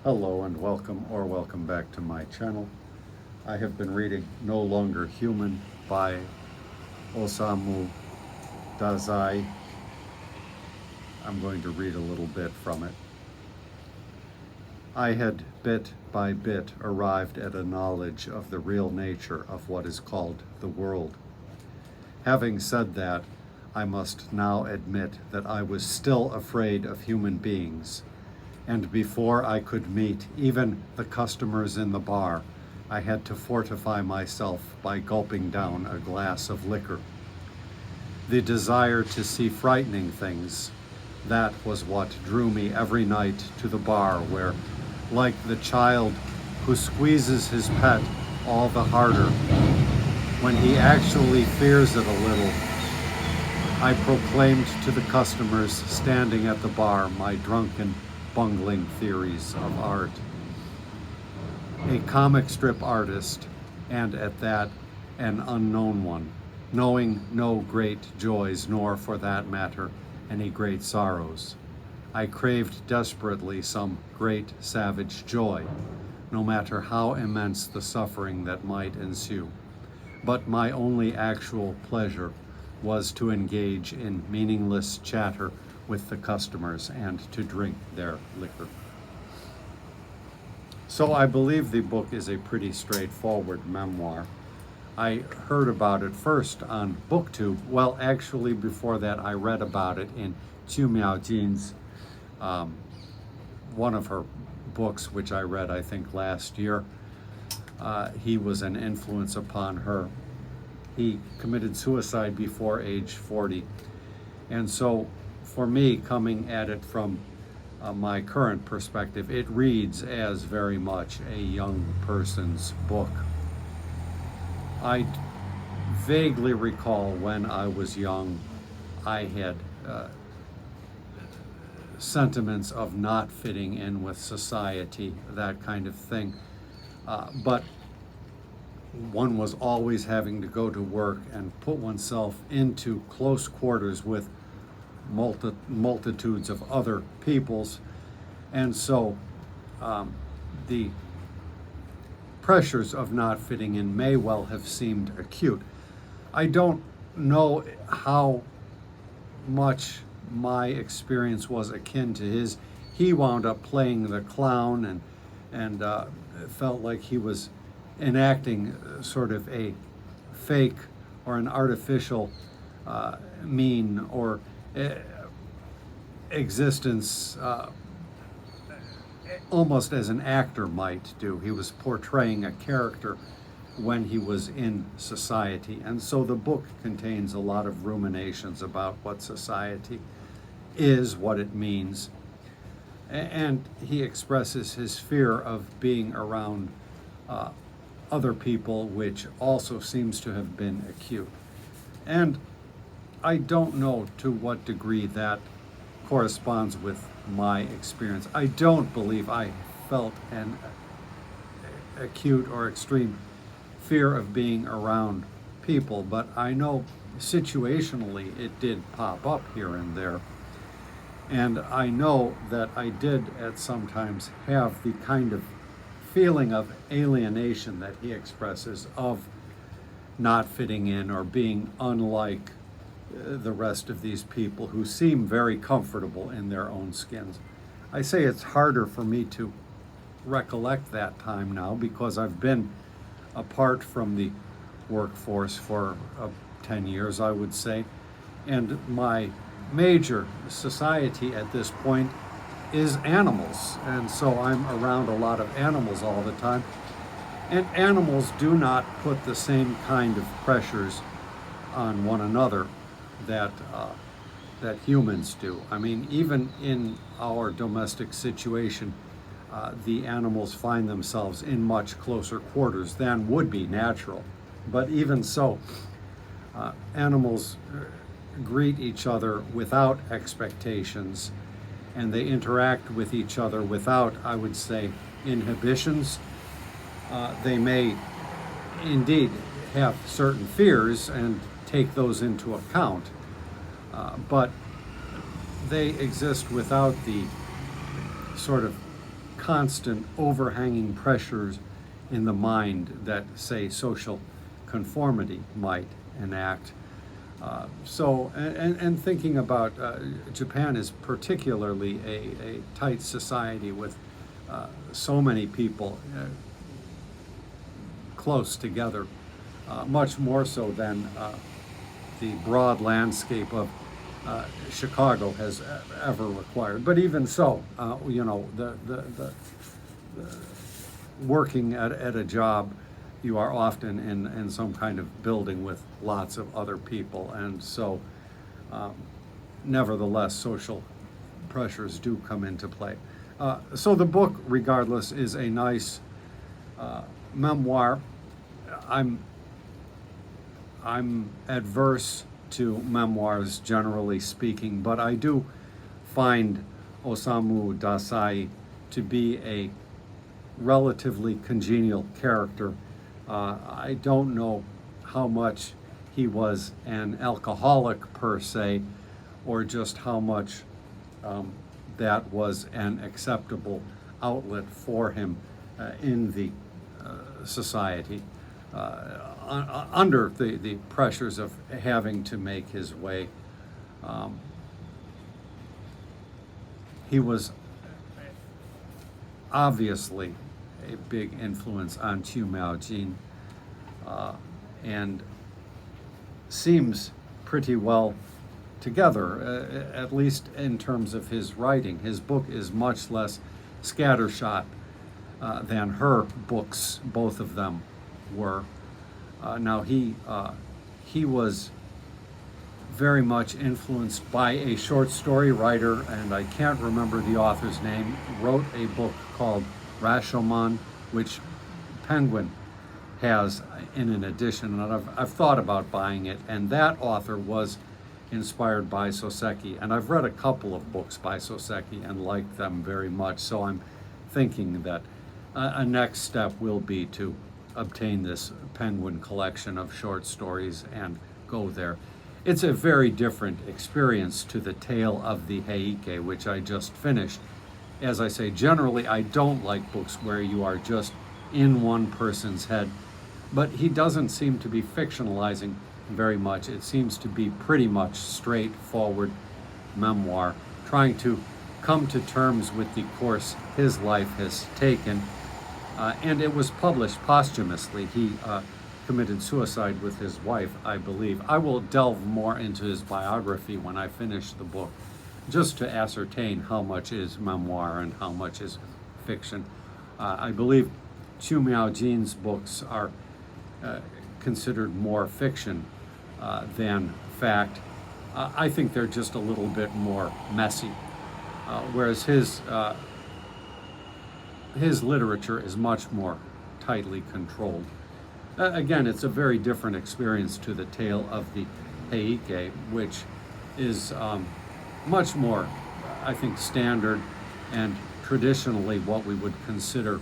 Hello and welcome back to my channel. I have been reading No Longer Human by Osamu Dazai. I'm going to read a little bit from it. I had bit by bit arrived at a knowledge of the real nature of what is called the world. Having said that, I must now admit that I was still afraid of human beings, and before I could meet even the customers in the bar, I had to fortify myself by gulping down a glass of liquor. The desire to see frightening things, that was what drew me every night to the bar where, like the child who squeezes his pet all the harder, when he actually fears it a little, I proclaimed to the customers standing at the bar my drunken, bungling theories of art. A comic strip artist, and at that, an unknown one, knowing no great joys, nor, for that matter, any great sorrows. I craved desperately some great savage joy, no matter how immense the suffering that might ensue. But my only actual pleasure was to engage in meaningless chatter with the customers and to drink their liquor. So I believe the book is a pretty straightforward memoir. I heard about it first on BookTube. Well, actually, before that, I read about it in Chu Miaojin's, one of her books, which I read, I think, last year. He was an influence upon her. He committed suicide before age 40. And so, for me, coming at it from my current perspective, it reads as very much a young person's book. I vaguely recall when I was young, I had sentiments of not fitting in with society, that kind of thing. But one was always having to go to work and put oneself into close quarters with multitudes of other peoples. And so the pressures of not fitting in may well have seemed acute. I don't know how much my experience was akin to his. He wound up playing the clown and felt like he was enacting sort of a fake or an artificial mean or existence, almost as an actor might do. He was portraying a character when he was in society. And so the book contains a lot of ruminations about what society is, what it means. And he expresses his fear of being around other people, which also seems to have been acute. And I don't know to what degree that corresponds with my experience. I don't believe I felt an acute or extreme fear of being around people, but I know situationally it did pop up here and there. And I know that I did at sometimes have the kind of feeling of alienation that he expresses, of not fitting in or being unlike the rest of these people who seem very comfortable in their own skins. I say it's harder for me to recollect that time now because I've been apart from the workforce for 10 years, I would say, and my major society at this point is animals, and so I'm around a lot of animals all the time, and animals do not put the same kind of pressures on one another that humans do. I mean, even in our domestic situation, the animals find themselves in much closer quarters than would be natural. But even so, animals greet each other without expectations, and they interact with each other without, I would say, inhibitions. They may indeed have certain fears and take those into account, but they exist without the sort of constant overhanging pressures in the mind that, say, social conformity might enact. And thinking about Japan is particularly a tight society with so many people close together, much more so than the broad landscape of Chicago has ever required. But even so, the working at a job, you are often in some kind of building with lots of other people, and so nevertheless social pressures do come into play. So the book, regardless, is a nice memoir. I'm adverse to memoirs, generally speaking, but I do find Osamu Dazai to be a relatively congenial character. I don't know how much he was an alcoholic per se, or just how much that was an acceptable outlet for him in the society, under the pressures of having to make his way. He was obviously a big influence on Chu Miaojin, and seems pretty well together, at least in terms of his writing. His book is much less scattershot than her books, both of them were. Now he was very much influenced by a short story writer, and I can't remember the author's name, wrote a book called Rashomon, which Penguin has in an edition, and I've thought about buying it, and that author was inspired by Soseki, and I've read a couple of books by Soseki and liked them very much, so I'm thinking that a next step will be to obtain this Penguin collection of short stories and go there. It's a very different experience to the tale of the Heike, which I just finished. As I say, generally I don't like books where you are just in one person's head, but he doesn't seem to be fictionalizing very much. It seems to be pretty much straightforward memoir, trying to come to terms with the course his life has taken. And it was published posthumously. He committed suicide with his wife, I believe. I will delve more into his biography when I finish the book, just to ascertain how much is memoir and how much is fiction. I believe Chu Miaojin's books are considered more fiction than fact. I think they're just a little bit more messy, whereas his literature is much more tightly controlled. Again, it's a very different experience to the tale of the Heike, which is much more, I think, standard and traditionally what we would consider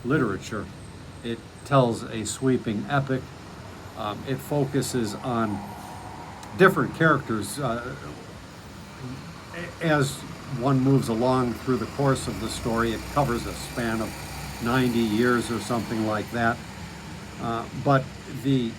literature. It tells a sweeping epic. It focuses on different characters as one moves along through the course of the story. It covers a span of 90 years or something like that. But the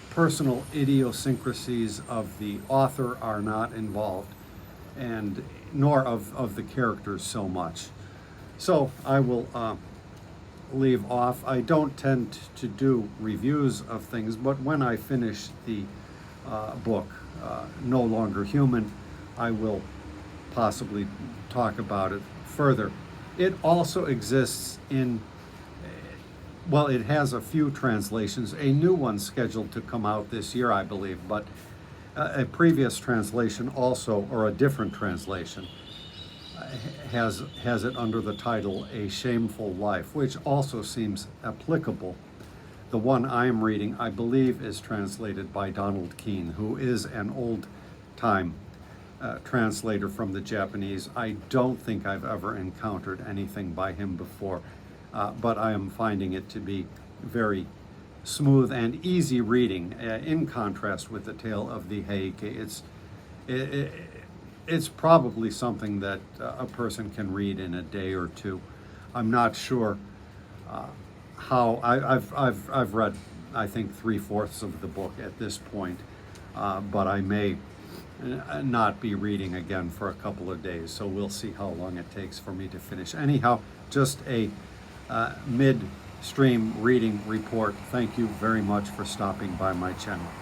personal idiosyncrasies of the author are not involved, and nor of the characters so much. So I will leave off. I don't tend to do reviews of things, but when I finish the book, No Longer Human, I will possibly talk about it further. It also exists in, well, it has a few translations, a new one scheduled to come out this year, I believe, but a previous translation also, or a different translation, has it under the title A Shameful Life, which also seems applicable. The one I'm reading, I believe, is translated by Donald Keene, who is an old-time translator from the Japanese. I don't think I've ever encountered anything by him before, but I am finding it to be very smooth and easy reading, in contrast with the tale of the Heike. It's probably something that a person can read in a day or two. I'm not sure how. I've read, I think, 3/4 of the book at this point, but I may not be reading again for a couple of days, so we'll see how long it takes for me to finish. Anyhow, just a mid-stream reading report. Thank you very much for stopping by my channel.